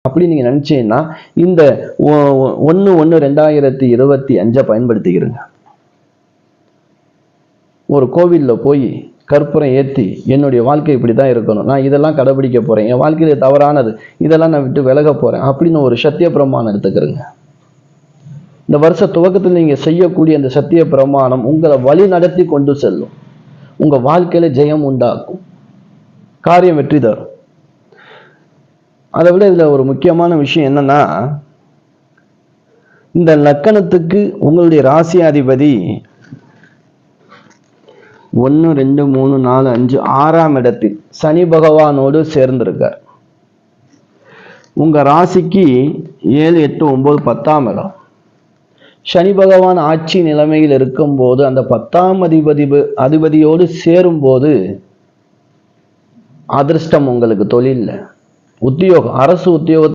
அப்படி நீங்க நினைச்சீங்கன்னா இந்த 1/1/2025 பயன்படுத்திக்கிறீங்க. ஒரு கோவிலில் போய் கற்பூரம் ஏற்றி என்னுடைய வாழ்க்கை இப்படி தான் இருக்கணும், நான் இதெல்லாம் கடைபிடிக்க போறேன், என் வாழ்க்கையில் தவறானது இதெல்லாம் நான் விட்டு விலக போறேன் அப்படின்னு ஒரு சத்திய பிரமாணம் எடுத்துக்கிறேங்க. இந்த வருஷ துவக்கத்தில் நீங்க செய்யக்கூடிய அந்த சத்திய பிரமாணம் உங்களை வழி நடத்தி கொண்டு செல்லும். உங்க வாழ்க்கையில ஜெயம் உண்டாக்கும், காரியம் வெற்றி தரும். அதை விட இதுல ஒரு முக்கியமான விஷயம் என்னன்னா, இந்த லக்கணத்துக்கு உங்களுடைய ராசி அதிபதி 1 2 3 4 5 6ஆம் இடத்தில் சனி பகவானோடு சேர்ந்திருக்கார். உங்க ராசிக்கு 7 8 9 10ஆம் இடம். சனி பகவான் ஆட்சி நிலைமையில் இருக்கும்போது அந்த 10ஆம் அதிபதியோடு சேரும் போது அதிர்ஷ்டம் உங்களுக்கு தொழில்ல, உத்தியோகம், அரசு உத்தியோகம்